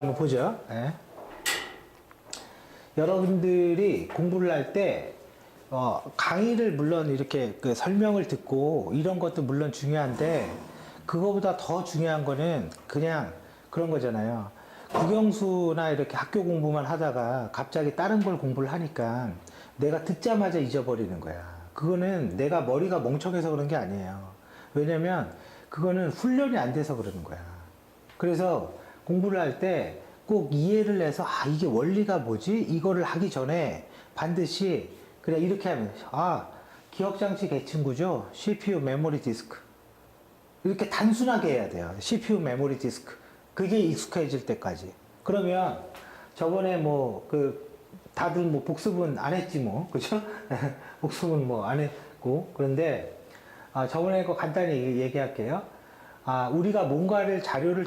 한번 보죠. 예. 여러분들이 공부를 할 때, 강의를 물론 이렇게 그 설명을 듣고 이런 것도 물론 중요한데, 그거보다 더 중요한 거는 그냥 그런 거잖아요. 국영수나 이렇게 학교 공부만 하다가 갑자기 다른 걸 공부를 하니까 내가 듣자마자 잊어버리는 거야. 그거는 내가 머리가 멍청해서 그런 게 아니에요. 왜냐면 그거는 훈련이 안 돼서 그러는 거야. 그래서 공부를 할 때 꼭 이해를 해서, 이게 원리가 뭐지? 이거를 하기 전에 반드시 그냥 이렇게 하면, 기억장치 계층구조, CPU 메모리 디스크. 이렇게 단순하게 해야 돼요. CPU 메모리 디스크. 그게 익숙해질 때까지. 그러면 저번에 다들 복습은 안 했지 그죠? 복습은 안 했고. 그런데, 저번에 거 간단히 얘기할게요. 우리가 뭔가를 자료를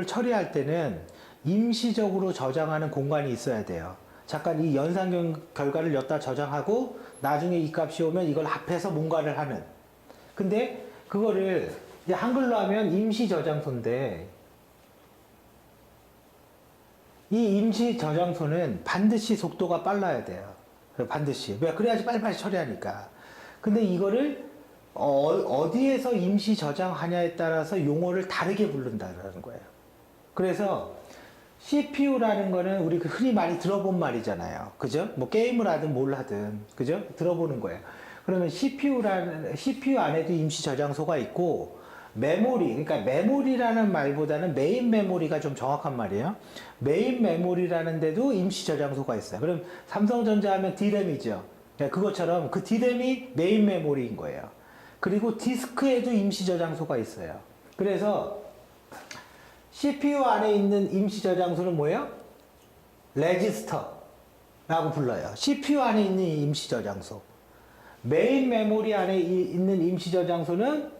처리할 때는 임시적으로 저장하는 공간이 있어야 돼요. 잠깐 이 연산 결과를 여기다 저장하고 나중에 이 값이 오면 이걸 합해서 뭔가를 하는. 근데 그거를 이제 한글로 하면 임시 저장소인데, 이 임시 저장소는 반드시 속도가 빨라야 돼요. 반드시. 왜? 그래야지 빨리빨리 처리하니까. 근데 이거를 어디에서 임시 저장하냐에 따라서 용어를 다르게 부른다는 거예요. 그래서 CPU라는 거는 우리 흔히 많이 들어본 말이잖아요. 그죠? 게임을 하든 뭘 하든, 그죠? 들어보는 거예요. 그러면 CPU 안에도 임시 저장소가 있고, 그러니까 메모리라는 말보다는 메인 메모리가 좀 정확한 말이에요. 메인 메모리라는 데도 임시 저장소가 있어요. 그럼 삼성전자 하면 D램이죠. 그것처럼 그 D램이 메인 메모리인 거예요. 그리고 디스크에도 임시 저장소가 있어요. 그래서 CPU 안에 있는 임시 저장소는 뭐예요? 레지스터라고 불러요. CPU 안에 있는 임시 저장소. 메인 메모리 안에 있는 임시 저장소는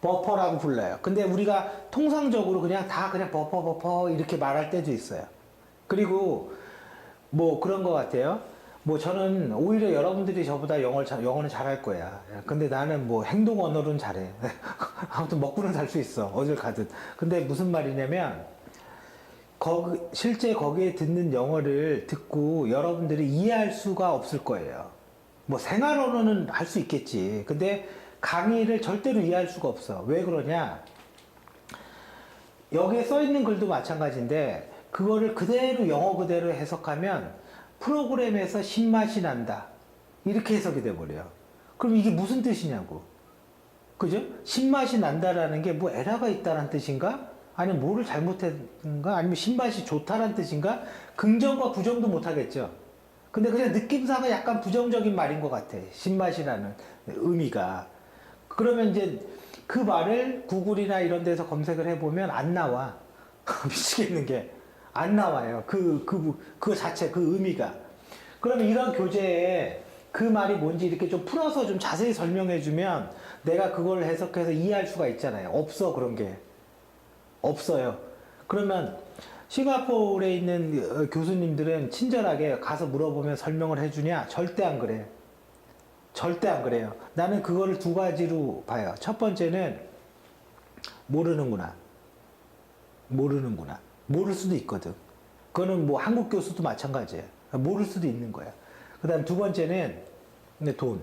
버퍼라고 불러요. 근데 우리가 통상적으로 그냥 버퍼 이렇게 말할 때도 있어요. 그리고 그런 것 같아요. 저는 오히려 여러분들이 저보다 영어는 잘할 거야. 근데 나는 행동 언어로는 잘해. 아무튼 먹고는 살 수 있어. 어딜 가든. 근데 무슨 말이냐면, 실제 거기에 듣는 영어를 듣고 여러분들이 이해할 수가 없을 거예요. 생활 언어는 할 수 있겠지. 근데 강의를 절대로 이해할 수가 없어. 왜 그러냐? 여기에 써 있는 글도 마찬가지인데, 그거를 그대로 영어 그대로 해석하면 프로그램에서 신맛이 난다. 이렇게 해석이 돼버려요. 그럼 이게 무슨 뜻이냐고. 그죠? 신맛이 난다라는 게 에러가 있다는 뜻인가? 아니면 뭐를 잘못했는가? 아니면 신맛이 좋다는 뜻인가? 긍정과 부정도 못하겠죠. 근데 그냥 느낌상은 약간 부정적인 말인 것 같아. 신맛이라는 의미가. 그러면 이제 그 말을 구글이나 이런 데서 검색을 해보면 안 나와. 미치겠는 게. 안 나와요. 그 자체, 그 의미가. 그러면 이런 교재에 그 말이 뭔지 이렇게 좀 풀어서 좀 자세히 설명해주면 내가 그걸 해석해서 이해할 수가 있잖아요. 없어, 그런 게. 없어요. 그러면 싱가포르에 있는 교수님들은 친절하게 가서 물어보면 설명을 해주냐? 절대 안 그래. 절대 안 그래요. 나는 그거를 두 가지로 봐요. 첫 번째는 모르는구나. 모를 수도 있거든. 그거는 한국 교수도 마찬가지예요. 모를 수도 있는 거야. 그 다음 두 번째는 돈.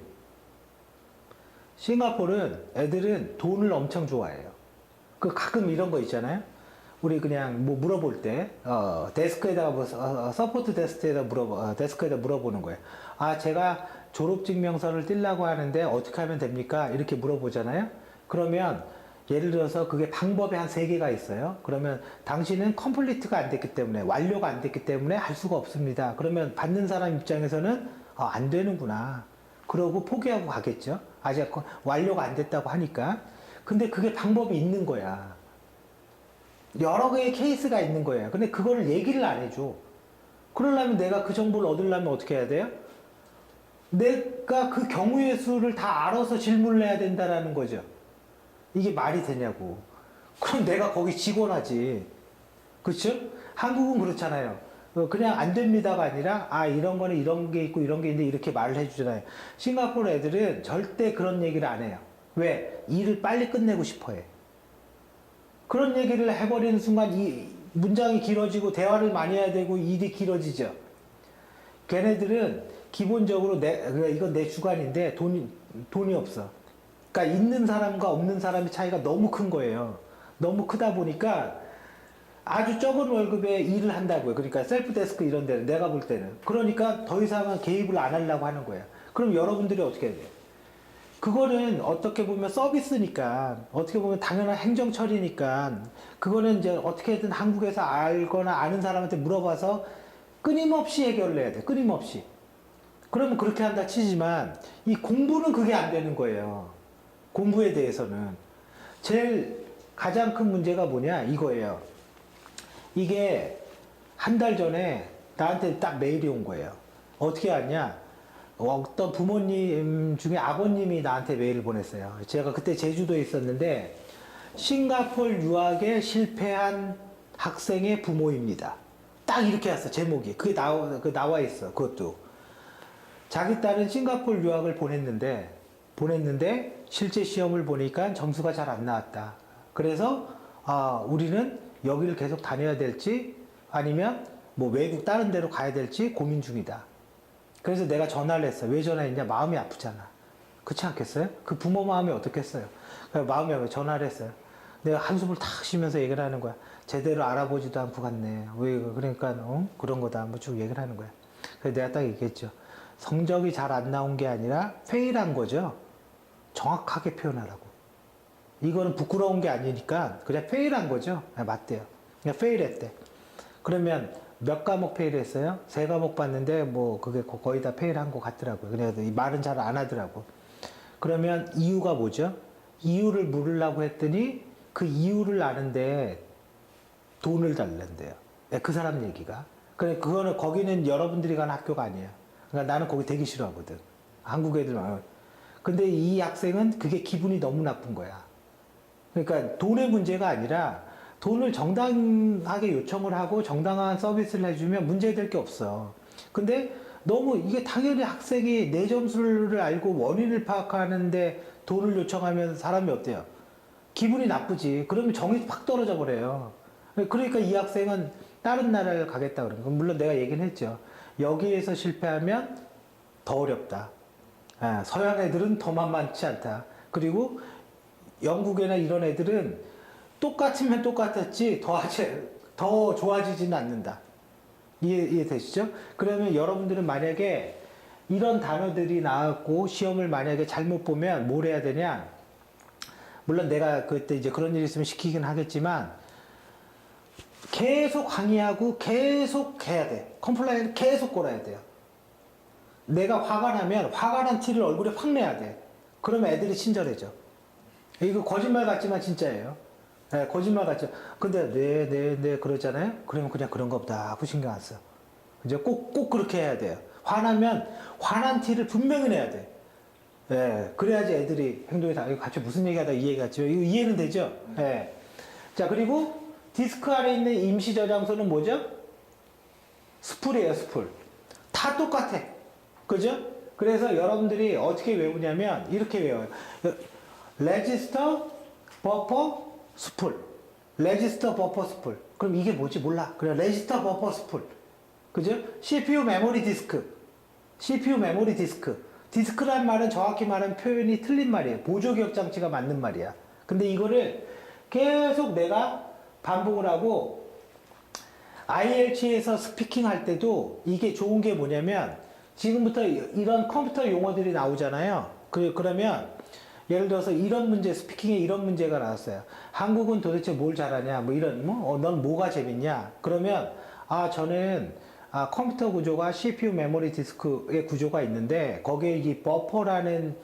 싱가포르는 애들은 돈을 엄청 좋아해요. 가끔 이런 거 있잖아요. 우리 그냥 물어볼 때, 데스크에다가, 서포트 데스크에다 물어보는 거예요. 제가 졸업증명서를 떼려고 하는데 어떻게 하면 됩니까? 이렇게 물어보잖아요. 그러면 예를 들어서 그게 방법이 한 3개가 있어요. 그러면 당신은 컴플리트가 안 됐기 때문에, 완료가 안 됐기 때문에 할 수가 없습니다. 그러면 받는 사람 입장에서는 안 되는구나. 그러고 포기하고 가겠죠. 아직 완료가 안 됐다고 하니까. 근데 그게 방법이 있는 거야. 여러 개의 케이스가 있는 거예요. 근데 그거를 얘기를 안 해줘. 그러려면 내가 그 정보를 얻으려면 어떻게 해야 돼요? 내가 그 경우의 수를 다 알아서 질문을 해야 된다는 거죠. 이게 말이 되냐고. 그럼 내가 거기 직원 하지. 그렇죠? 한국은 그렇잖아요. 그냥 안 됩니다가 아니라 이런 거는 이런 게 있고 이런 게 있는데 이렇게 말을 해주잖아요. 싱가포르 애들은 절대 그런 얘기를 안 해요. 왜? 일을 빨리 끝내고 싶어 해. 그런 얘기를 해버리는 순간 이 문장이 길어지고 대화를 많이 해야 되고 일이 길어지죠. 걔네들은 기본적으로 이건 내 주관인데 돈이 없어. 그러니까 있는 사람과 없는 사람의 차이가 너무 큰 거예요. 너무 크다 보니까 아주 적은 월급에 일을 한다고요. 그러니까 셀프 데스크 이런 데는 내가 볼 때는. 그러니까 더 이상은 개입을 안 하려고 하는 거예요. 그럼 여러분들이 어떻게 해야 돼요? 그거는 어떻게 보면 서비스니까, 어떻게 보면 당연한 행정 처리니까, 그거는 이제 어떻게든 한국에서 알거나 아는 사람한테 물어봐서 끊임없이 해결을 해야 돼. 끊임없이. 그러면 그렇게 한다 치지만, 이 공부는 그게 안 되는 거예요. 공부에 대해서는. 제일 가장 큰 문제가 뭐냐? 이거예요. 이게 한 달 전에 나한테 딱 메일이 온 거예요. 어떻게 왔냐? 어떤 부모님 중에 아버님이 나한테 메일을 보냈어요. 제가 그때 제주도에 있었는데 싱가포르 유학에 실패한 학생의 부모입니다. 딱 이렇게 왔어, 제목이. 그게 나와 있어, 그것도. 자기 딸은 싱가포르 유학을 보냈는데 실제 시험을 보니까 점수가 잘 안 나왔다. 그래서 우리는 여기를 계속 다녀야 될지 아니면 뭐 외국 다른 데로 가야 될지 고민 중이다. 그래서 내가 전화를 했어. 왜 전화했냐? 마음이 아프잖아. 그렇지 않겠어요? 그 부모 마음이 어떻겠어요? 마음이 아프게 전화를 했어요. 내가 한숨을 탁 쉬면서 얘기를 하는 거야. 제대로 알아보지도 않고 갔네. 왜 그러니까 그런 거다. 뭐 쭉 얘기를 하는 거야. 그래서 내가 딱 얘기했죠. 성적이 잘 안 나온 게 아니라 페일한 거죠. 정확하게 표현하라고. 이거는 부끄러운 게 아니니까 그냥 페일한 거죠. 맞대요. 그냥 페일했대. 그러면 몇 과목 페일했어요? 3과목 봤는데 뭐 그게 거의 다 페일한 것 같더라고요. 그래서 이 말은 잘 안 하더라고. 그러면 이유가 뭐죠? 이유를 물으려고 했더니 그 이유를 아는데 돈을 달란대요. 그 사람 얘기가. 그래 그거는 거기는 여러분들이 가는 학교가 아니에요. 그러니까 나는 거기 되게 싫어하거든. 한국 애들 말. 근데 이 학생은 그게 기분이 너무 나쁜 거야. 그러니까 돈의 문제가 아니라 돈을 정당하게 요청을 하고 정당한 서비스를 해주면 문제될 게 없어. 근데 너무 이게 당연히 학생이 내 점수를 알고 원인을 파악하는데 돈을 요청하면 사람이 어때요? 기분이 나쁘지. 그러면 정이 팍 떨어져 버려요. 그러니까 이 학생은 다른 나라를 가겠다 그런 거. 물론 내가 얘기는 했죠. 여기에서 실패하면 더 어렵다. 서양 애들은 더 만만치 않다. 그리고 영국이나 이런 애들은 똑같으면 똑같았지 더 좋아지지는 않는다. 이해되시죠? 그러면 여러분들은 만약에 이런 단어들이 나왔고 시험을 만약에 잘못 보면 뭘 해야 되냐? 물론 내가 그때 이제 그런 일 있으면 시키긴 하겠지만 계속 항의하고 계속 해야 돼. 컴플라이를 계속 걸어야 돼요. 내가 화가 나면 화가 난 티를 얼굴에 확 내야 돼. 그러면 애들이 친절해져. 이거 거짓말 같지만 진짜예요. 네, 거짓말 같죠. 근데 네 그러잖아요. 그러면 그냥 그런가 보다 하고 신경 안 써. 이제 꼭 그렇게 해야 돼요. 화나면 화난 티를 분명히 내야 돼. 예, 그래야지 애들이 행동이 다, 이거 같이 무슨 얘기하다 이 얘기 같죠? 이거 이해는 되죠? 예. 자, 그리고 디스크 아래 있는 임시 저장소는 뭐죠? 스풀이에요, 스풀. 다 똑같아. 그죠? 그래서 여러분들이 어떻게 외우냐면 이렇게 외워요. 레지스터, 버퍼, 스풀. 레지스터, 버퍼, 스풀. 그럼 이게 뭐지? 몰라. 그래, 레지스터, 버퍼, 스풀. 그죠? CPU 메모리 디스크. CPU 메모리 디스크. 디스크란 말은 정확히 말하면 표현이 틀린 말이에요. 보조기억 장치가 맞는 말이야. 근데 이거를 계속 내가 반복을 하고 IELTS에서 스피킹 할 때도 이게 좋은 게 뭐냐면 지금부터 이런 컴퓨터 용어들이 나오잖아요. 그러면 예를 들어서 이런 문제, 스피킹에 이런 문제가 나왔어요. 한국은 도대체 뭘 잘하냐? 뭐 이런, 넌 뭐가 재밌냐? 그러면, 저는, 컴퓨터 구조가 CPU 메모리 디스크의 구조가 있는데, 거기에 이 버퍼라는,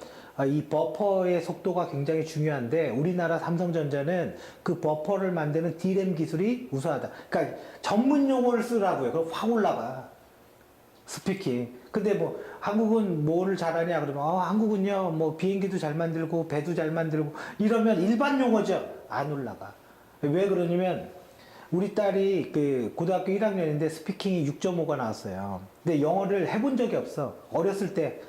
이 버퍼의 속도가 굉장히 중요한데, 우리나라 삼성전자는 그 버퍼를 만드는 D램 기술이 우수하다. 그러니까 전문 용어를 쓰라고요. 그럼 확 올라가. 스피킹. 근데 뭐 한국은 뭐를 잘하냐 그러면 한국은요 뭐 비행기도 잘 만들고 배도 잘 만들고 이러면 일반 용어죠. 안 올라가. 왜 그러냐면 우리 딸이 그 고등학교 1학년인데 스피킹이 6.5가 나왔어요. 근데 영어를 해본 적이 없어. 어렸을 때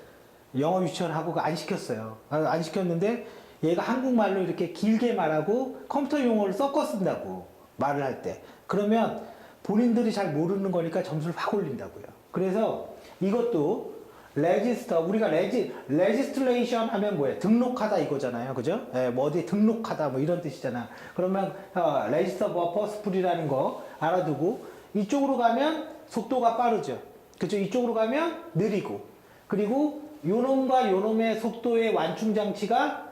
영어 유치원 하고 안 시켰어요. 안 시켰는데 얘가 한국말로 이렇게 길게 말하고 컴퓨터 용어를 섞어 쓴다고 말을 할 때. 그러면 본인들이 잘 모르는 거니까 점수를 확 올린다고요. 그래서 이것도 레지스터, 우리가 레지스트레이션 하면 뭐예요? 등록하다 이거잖아요. 그죠? 예, 뭐 어디에 등록하다 뭐 이런 뜻이잖아. 그러면 레지스터 버퍼스풀이라는 거 알아두고 이쪽으로 가면 속도가 빠르죠. 그죠? 이쪽으로 가면 느리고, 그리고 요놈과 요놈의 속도의 완충 장치가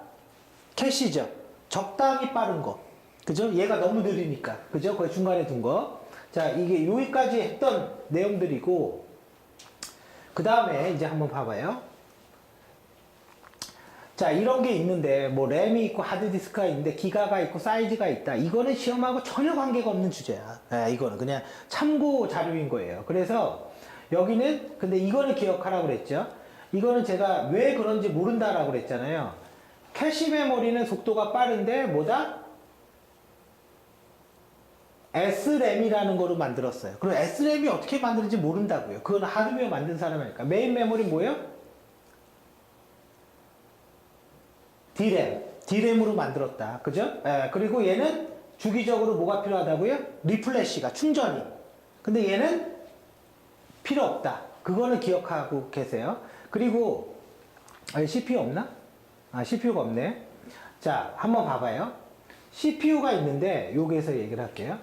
캐시죠. 적당히 빠른 거. 그죠? 얘가 너무 느리니까. 그죠? 거기 중간에 둔 거. 자, 이게 여기까지 했던 내용들이고, 그 다음에 이제 한번 봐봐요. 자, 이런 게 있는데, 뭐, 램이 있고 하드디스크가 있는데, 기가가 있고 사이즈가 있다. 이거는 시험하고 전혀 관계가 없는 주제야. 이거는 그냥 참고 자료인 거예요. 그래서 여기는, 근데 이거는 기억하라고 그랬죠. 이거는 제가 왜 그런지 모른다라고 그랬잖아요. 캐시 메모리는 속도가 빠른데, 뭐다? SRAM이라는 거로 만들었어요. 그럼 SRAM이 어떻게 만드는지 모른다고요. 그건 하드웨어 만든 사람이니까. 메인 메모리 뭐예요? D램으로 만들었다. 그죠? 그리고 얘는 주기적으로 뭐가 필요하다고요? 리플래시가, 충전이. 근데 얘는 필요 없다. 그거는 기억하고 계세요. 그리고, CPU 없나? CPU가 없네. 자, 한번 봐봐요. CPU가 있는데, 여기에서 얘기를 할게요.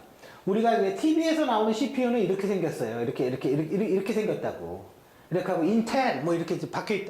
우리가 TV에서 나오는 CPU는 이렇게 생겼어요. 이렇게 생겼다고. 이렇게 하고 인텔 뭐 이렇게 박혀 있다.